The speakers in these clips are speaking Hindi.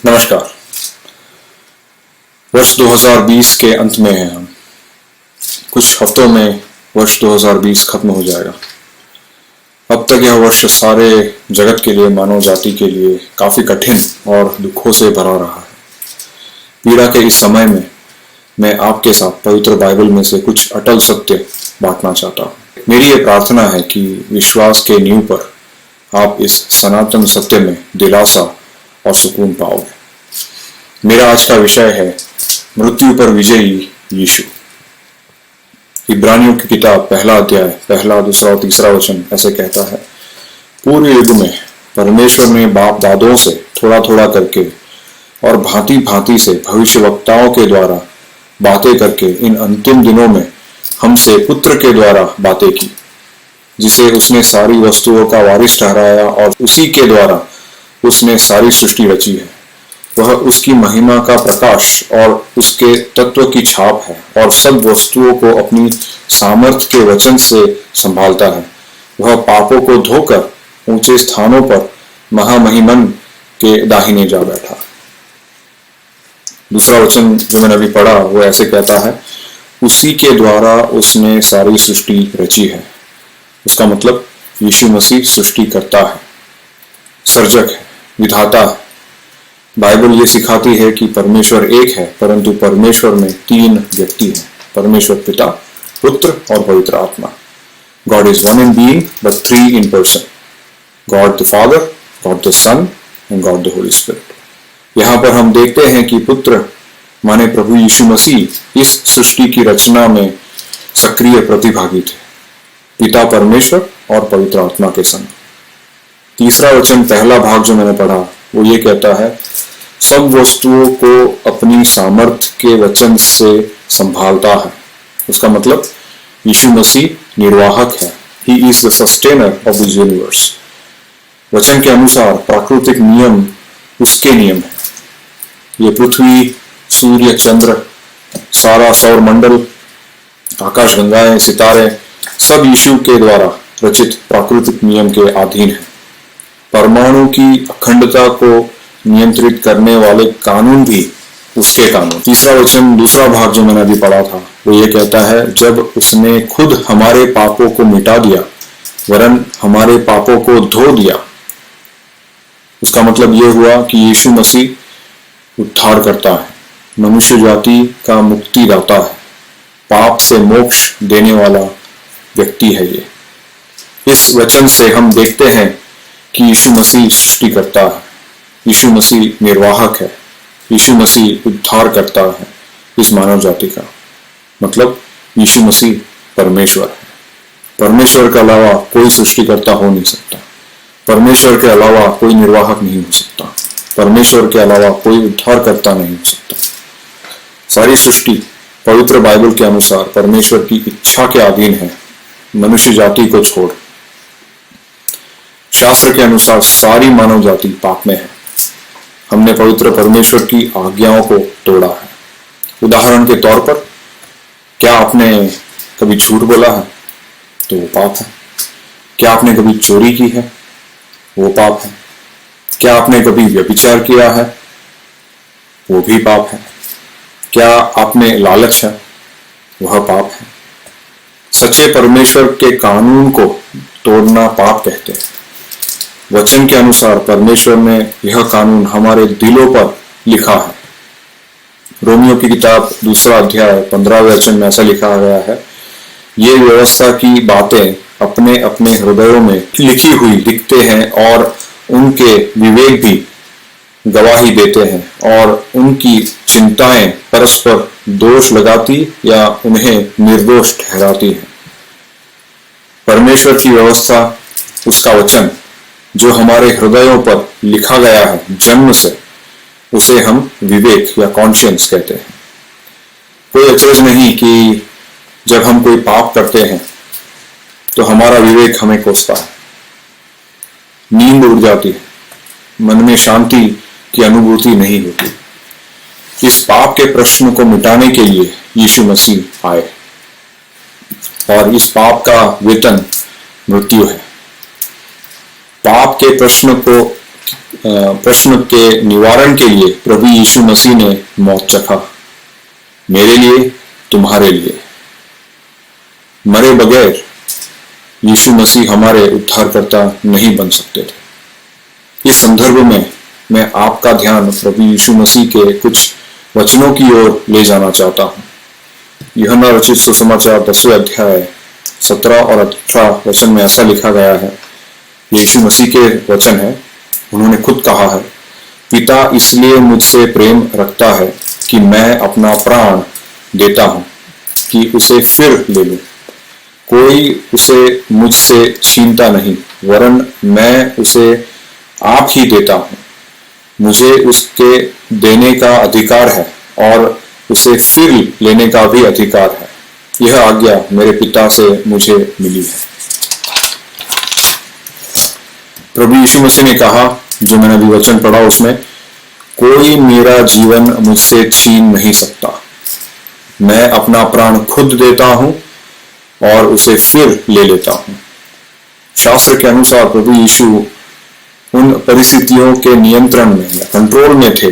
नमस्कार। वर्ष 2020 के अंत में हैं हम। कुछ हफ्तों में वर्ष 2020 खत्म हो जाएगा। अब तक यह वर्ष सारे जगत के लिए, मानव जाति के लिए काफी कठिन और दुखों से भरा रहा है। पीड़ा के इस समय में मैं आपके साथ पवित्र बाइबल में से कुछ अटल सत्य बांटना चाहता हूँ। मेरी ये प्रार्थना है कि विश्वास के नींव पर आप इस सनातन सत्य में दिलासा और सुकून पाओगे। मेरा आज का विषय है मृत्यु पर विजयी यीशु। इब्रानियों की किताब 1 अध्याय 1, 2 और 3 वचन ऐसे कहता है, पूर्व युग में परमेश्वर ने बाप दादों से थोड़ा थोड़ा करके और भांति भांति से भविष्यवक्ताओं के द्वारा बातें करके इन अंतिम दिनों में हमसे पुत्र के द्वारा बातें की, जिसे उसने सारी वस्तुओं का वारिस ठहराया और उसी के द्वारा उसने सारी सृष्टि रची है। वह उसकी महिमा का प्रकाश और उसके तत्व की छाप है और सब वस्तुओं को अपनी सामर्थ्य के वचन से संभालता है। वह पापों को धोकर ऊंचे स्थानों पर महामहिमन के दाहिने जा बैठा। दूसरा वचन जो मैंने अभी पढ़ा वो ऐसे कहता है, उसी के द्वारा उसने सारी सृष्टि रची है। उसका मतलब यीशु मसीह सृष्टि करता है, सर्जक है, विधाता है। बाइबल ये सिखाती है कि परमेश्वर एक है, परंतु परमेश्वर में 3 व्यक्ति हैं, परमेश्वर पिता, पुत्र और पवित्र आत्मा। God is one in being but 3 in person. God the Father, God the Son and God the Holy Spirit. यहाँ पर हम देखते हैं कि पुत्र माने प्रभु यीशु मसीह इस सृष्टि की रचना में सक्रिय प्रतिभागी थे, पिता परमेश्वर और पवित्र आत्मा के संग। तीसरा वचन, पहला भाग जो मैंने पढ़ा वो ये कहता है, सब वस्तुओं को अपनी सामर्थ्य के वचन से संभालता है। उसका मतलब यीशु मसीह निर्वाहक है। He is the sustainer of this universe. वचन के अनुसार प्राकृतिक नियम उसके नियम है। ये पृथ्वी, सूर्य, चंद्र, सारा सौर मंडल, आकाश गंगाएं, सितारे सब यीशु के द्वारा रचित प्राकृतिक नियम के अधीन है। परमाणु की अखंडता को नियंत्रित करने वाले कानून भी उसके कानून। तीसरा वचन, दूसरा भाग जो मैंने अभी पढ़ा था, वो ये कहता है, जब उसने खुद हमारे पापों को मिटा दिया वरन हमारे पापों को धो दिया। उसका मतलब ये हुआ कि यीशु मसीह उद्धार करता है, मनुष्य जाति का मुक्तिदाता है, पाप से मोक्ष देने वाला व्यक्ति है ये। इस वचन से हम देखते हैं कि यीशु मसीह सृष्टि करता है, यीशु मसीह निर्वाहक है, यीशु मसीह उद्धार करता है इस मानव जाति का। मतलब यीशु मसीह परमेश्वर है। परमेश्वर के अलावा कोई सृष्टिकर्ता हो नहीं सकता, परमेश्वर के अलावा कोई निर्वाहक नहीं हो सकता, परमेश्वर के अलावा कोई उद्धारकर्ता नहीं हो सकता। सारी सृष्टि पवित्र बाइबल के अनुसार परमेश्वर की इच्छा के अधीन है, मनुष्य जाति को छोड़। शास्त्र के अनुसार सारी मानव जाति पाप में है। हमने पवित्र परमेश्वर की आज्ञाओं को तोड़ा है। उदाहरण के तौर पर, क्या आपने कभी झूठ बोला है तो वो पाप है। क्या आपने कभी चोरी की है, वो पाप है। क्या आपने कभी व्यभिचार किया है, वो भी पाप है। क्या आपने लालच है, वह पाप है। सच्चे परमेश्वर के कानून को तोड़ना पाप कहते हैं। वचन के अनुसार परमेश्वर ने यह कानून हमारे दिलों पर लिखा है। रोमियो की किताब 2 अध्याय 15 वचन में ऐसा लिखा गया है, ये व्यवस्था की बातें अपने अपने हृदयों में लिखी हुई दिखते हैं और उनके विवेक भी गवाही देते हैं और उनकी चिंताएं परस्पर दोष लगाती या उन्हें निर्दोष ठहराती हैं। परमेश्वर की व्यवस्था, उसका वचन जो हमारे हृदयों पर लिखा गया है जन्म से, उसे हम विवेक या कॉन्शियंस कहते हैं। कोई अचरज नहीं कि जब हम कोई पाप करते हैं तो हमारा विवेक हमें कोसता है, नींद उड़ जाती है, मन में शांति की अनुभूति नहीं होती। इस पाप के प्रश्न को मिटाने के लिए यीशु मसीह आए और इस पाप का वेतन मृत्यु है। पाप के प्रश्न के निवारण के लिए प्रभु यीशु मसीह ने मौत चखा, मेरे लिए, तुम्हारे लिए। मरे बगैर यीशु मसीह हमारे उद्धारकर्ता नहीं बन सकते थे। इस संदर्भ में मैं आपका ध्यान प्रभु यीशु मसीह के कुछ वचनों की ओर ले जाना चाहता हूँ। यूहन्ना रचित सुसमाचार 10वें अध्याय 17 और 18 वचन में ऐसा लिखा गया है, यीशु मसीह के वचन है। उन्होंने खुद कहा है, पिता इसलिए मुझसे प्रेम रखता है कि मैं अपना प्राण देता हूं कि उसे फिर ले लूं। कोई उसे मुझसे छीनता नहीं, वरन मैं उसे आप ही देता हूं। मुझे उसके देने का अधिकार है और उसे फिर लेने का भी अधिकार है। यह आज्ञा मेरे पिता से मुझे मिली है। प्रभु यीशु मसीह ने कहा, जो मैंने अभी वचन पढ़ा उसमें, कोई मेरा जीवन मुझसे छीन नहीं सकता। मैं अपना प्राण खुद देता हूं और उसे फिर ले लेता हूं। शास्त्र के अनुसार प्रभु यीशु उन परिस्थितियों के नियंत्रण में या कंट्रोल में थे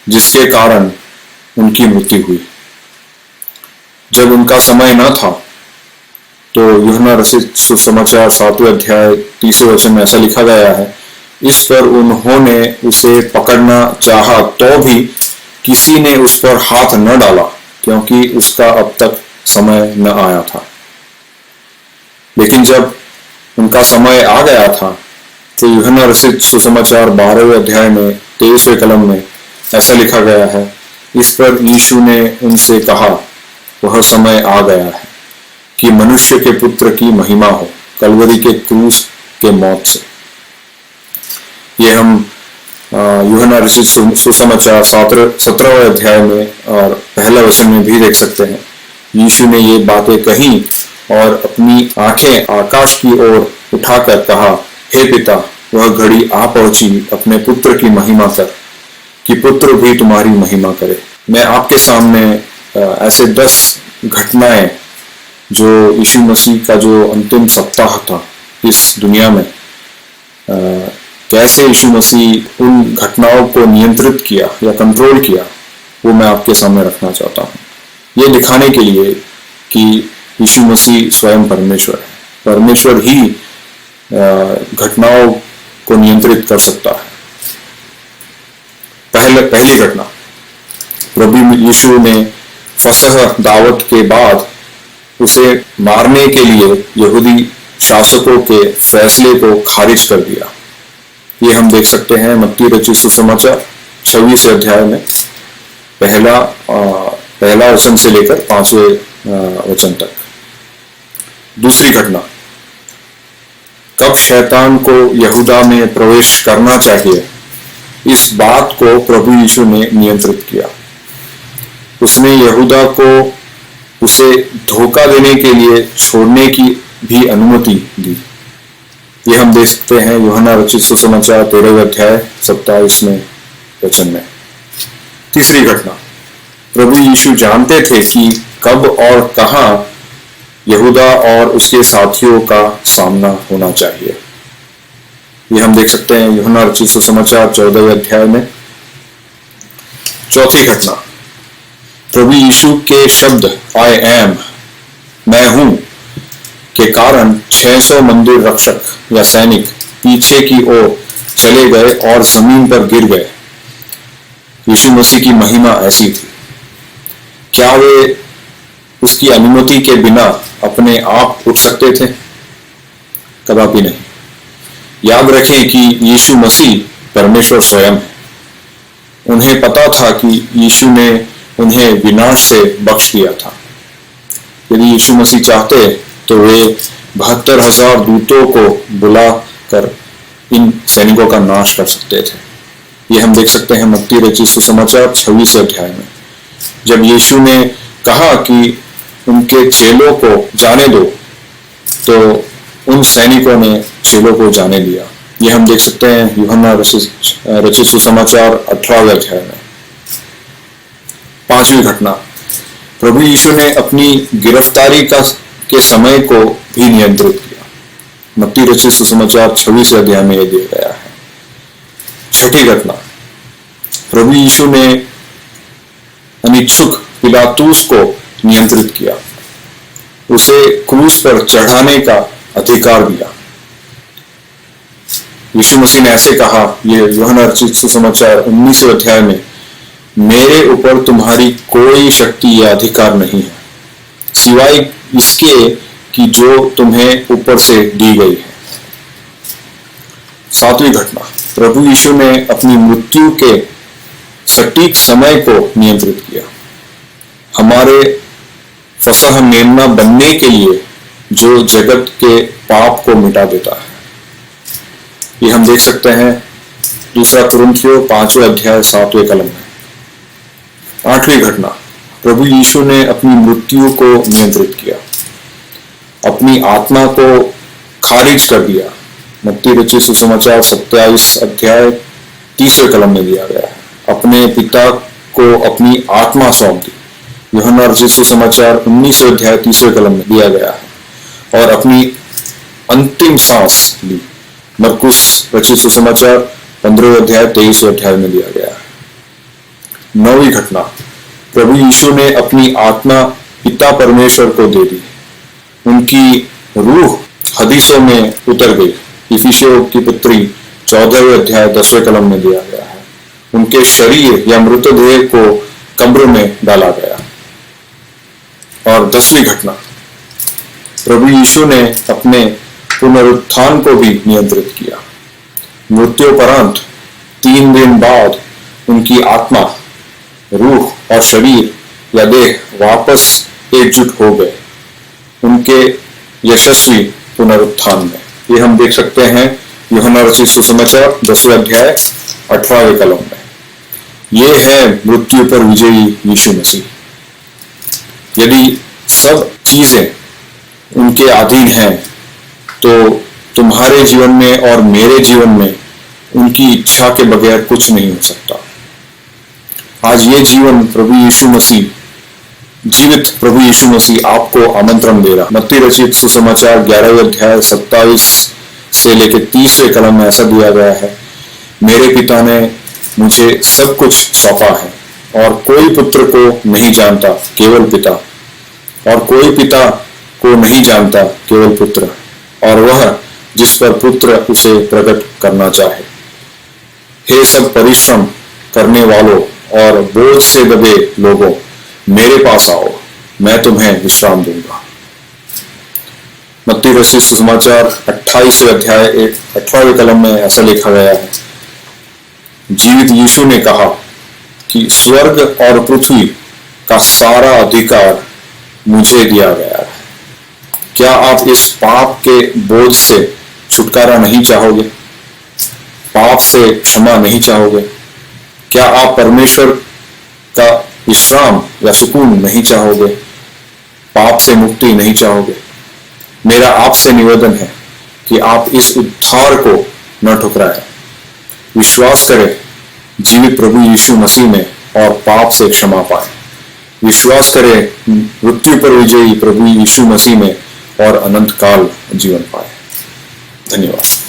जिसके कारण उनकी मृत्यु हुई। जब उनका समय न था तो यूहन्ना रचित सुसमाचार 7वें अध्याय 30वें वचन में ऐसा लिखा गया है, इस पर उन्होंने उसे पकड़ना चाहा तो भी किसी ने उस पर हाथ न डाला, क्योंकि उसका अब तक समय न आया था। लेकिन जब उनका समय आ गया था तो यूहन्ना रचित सुसमाचार 12वें अध्याय में 23वें कलम में ऐसा लिखा गया है, इस पर यीशु ने उनसे कहा, वह समय आ गया है कि मनुष्य के पुत्र की महिमा हो कलवरी के क्रूस के मौत से। ये हम यूहन्ना रचित सुसमाचार 17वें अध्याय में और पहला वचन में भी देख सकते हैं। यीशु ने ये बातें कही और अपनी आंखें आकाश की ओर उठाकर कहा, हे पिता, वह घड़ी आ पहुंची, अपने पुत्र की महिमा कर कि पुत्र भी तुम्हारी महिमा करे। मैं आपके सामने ऐसे 10 घटनाएं जो यीशु मसीह का जो अंतिम सप्ताह था इस दुनिया में कैसे यीशु मसीह उन घटनाओं को नियंत्रित किया या कंट्रोल किया, वो मैं आपके सामने रखना चाहता हूँ। ये दिखाने के लिए कि यीशु मसीह स्वयं परमेश्वर है, परमेश्वर ही घटनाओं को नियंत्रित कर सकता है। पहली घटना, प्रभु यीशु ने फसह दावत के बाद उसे मारने के लिए यहूदी शासकों के फैसले को खारिज कर दिया। ये हम देख सकते हैं मत्ती रचित सुसमाचार 26 अध्याय में पहला वचन से लेकर 5वें वचन तक। दूसरी घटना, कब शैतान को यहूदा में प्रवेश करना चाहिए, इस बात को प्रभु यीशु ने नियंत्रित किया। उसने यहूदा को उसे धोखा देने के लिए छोड़ने की भी अनुमति दी। ये हम देख सकते हैं यूहन्ना रचित सुसमाचार 13वें अध्याय 27वें वचन में। तीसरी घटना, प्रभु यीशु जानते थे कि कब और कहां यहूदा और उसके साथियों का सामना होना चाहिए। ये हम देख सकते हैं यूहन्ना रचित सुसमाचार 14वें अध्याय में। चौथी घटना, प्रभु यीशु के शब्द आई एम, मैं हूं के कारण 600 मंदिर रक्षक या सैनिक पीछे की ओर चले गए और जमीन पर गिर गए। यीशु मसीह की महिमा ऐसी थी। क्या वे उसकी अनुमति के बिना अपने आप उठ सकते थे? कदापि नहीं। याद रखें कि यीशु मसीह परमेश्वर स्वयं है। उन्हें पता था कि यीशु ने उन्हें विनाश से बख्श दिया था। यदि यीशु मसीह चाहते तो वे 72,000 दूतों को बुलाकर इन सैनिकों का नाश कर सकते थे। ये हम देख सकते हैं मत्ती रचित सुसमाचार 26 अध्याय में, जब यीशु ने कहा कि उनके चेलों को जाने दो, तो उन सैनिकों ने चेलों को जाने दिया। ये हम देख सकते हैं यूहन्ना रचित सुसमाचार 18वें अध्याय में। पांचवी घटना, प्रभु यीशु ने अपनी गिरफ्तारी के समय को भी नियंत्रित किया। मत्ती रचित सुसमाचार 26 अध्याय में यह दिया गया है। छठी घटना, प्रभु यीशु ने अनिच्छुक पिलातूस को नियंत्रित किया, उसे क्रूस पर चढ़ाने का अधिकार दिया। यीशु मसीह ने ऐसे कहा, ये यूहन्ना रचित सुसमाचार 19वें अध्याय में, मेरे ऊपर तुम्हारी कोई शक्ति या अधिकार नहीं है सिवाय इसके कि जो तुम्हें ऊपर से दी गई है। सातवीं घटना, प्रभु यीशु ने अपनी मृत्यु के सटीक समय को नियंत्रित किया, हमारे फसह मेमना बनने के लिए जो जगत के पाप को मिटा देता है। ये हम देख सकते हैं दूसरा कुरिन्थियों 5वें अध्याय 7वें कलम में। आठवीं घटना, प्रभु यीशु ने अपनी मृत्यु को नियंत्रित किया, अपनी आत्मा को खारिज कर दिया। मत्ती रचित सुसमाचार 27 अध्याय 30वें कलम में दिया गया है। अपने पिता को अपनी आत्मा सौंप दी। यूहन्ना रचित सुसमाचार 19वें अध्याय 30वें कलम में दिया गया है। और अपनी अंतिम सांस ली। मरकुस रचित सुसमाचार 15वें अध्याय 23वें अध्याय में दिया गया है। नौवीं घटना, प्रभु यीशु ने अपनी आत्मा पिता परमेश्वर को दे दी। उनकी रूह हदीसों में उतर गई। इफिसियों की पुत्री 14वें अध्याय 10वें कलम में दिया गया है। उनके शरीर या मृतदेह को कब्र में डाला गया। और 10वीं घटना, प्रभु यीशु ने अपने पुनरुत्थान को भी नियंत्रित किया। मृत्युपरांत 3 दिन बाद उनकी आत्मा, रूह और शरीर या देह वापस एकजुट हो गए उनके यशस्वी पुनरुत्थान में। ये हम देख सकते हैं यूहन्ना रचित सुसमाचार 10वें अध्याय 18वें कलम में। ये है मृत्यु पर विजयी यीशु मसीह। यदि सब चीजें उनके अधीन हैं तो तुम्हारे जीवन में और मेरे जीवन में उनकी इच्छा के बगैर कुछ नहीं हो सकता। आज ये जीवन प्रभु यीशु मसीह, जीवित प्रभु यीशु मसीह आपको आमंत्रण दे रहा। मत्ती रचित सुसमाचार 11वें अध्याय 27 से लेकर 30वें कलम में ऐसा दिया गया है, मेरे पिता ने मुझे सब कुछ सौंपा है और कोई पुत्र को नहीं जानता केवल पिता, और कोई पिता को नहीं जानता केवल पुत्र, और वह जिस पर पुत्र उसे प्रकट करना चाहे। हे सब परिश्रम करने वालों और बोझ से दबे लोगों, मेरे पास आओ, मैं तुम्हें विश्राम दूंगा। मत्ती रचित सुसमाचार 28वें अध्याय 18वें कलम में ऐसा लिखा गया है, जीवित यीशु ने कहा कि स्वर्ग और पृथ्वी का सारा अधिकार मुझे दिया गया है। क्या आप इस पाप के बोझ से छुटकारा नहीं चाहोगे? पाप से क्षमा नहीं चाहोगे? क्या आप परमेश्वर का विश्राम या सुकून नहीं चाहोगे? पाप से मुक्ति नहीं चाहोगे? मेरा आपसे निवेदन है कि आप इस उद्धार को न ठुकराएं। विश्वास करें जीवित प्रभु यीशु मसीह में और पाप से क्षमा पाए। विश्वास करें मृत्यु पर विजयी प्रभु यीशु मसीह में और अनंत काल जीवन पाए। धन्यवाद।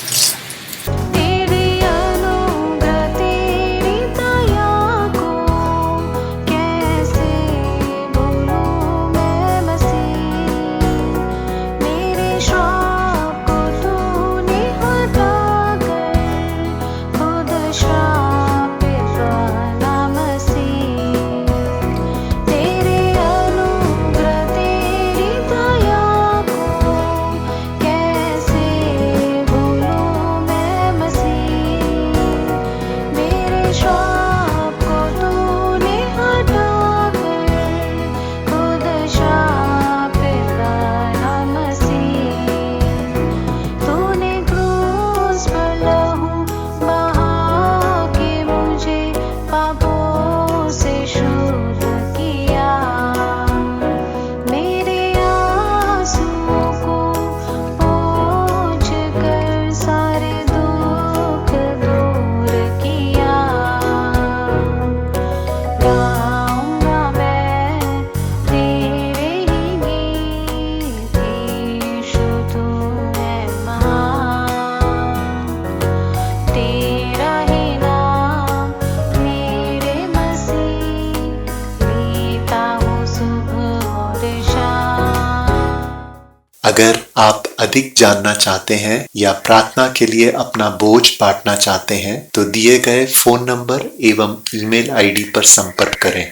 अगर आप अधिक जानना चाहते हैं या प्रार्थना के लिए अपना बोझ बांटना चाहते हैं तो दिए गए फोन नंबर एवं ईमेल आईडी पर संपर्क करें।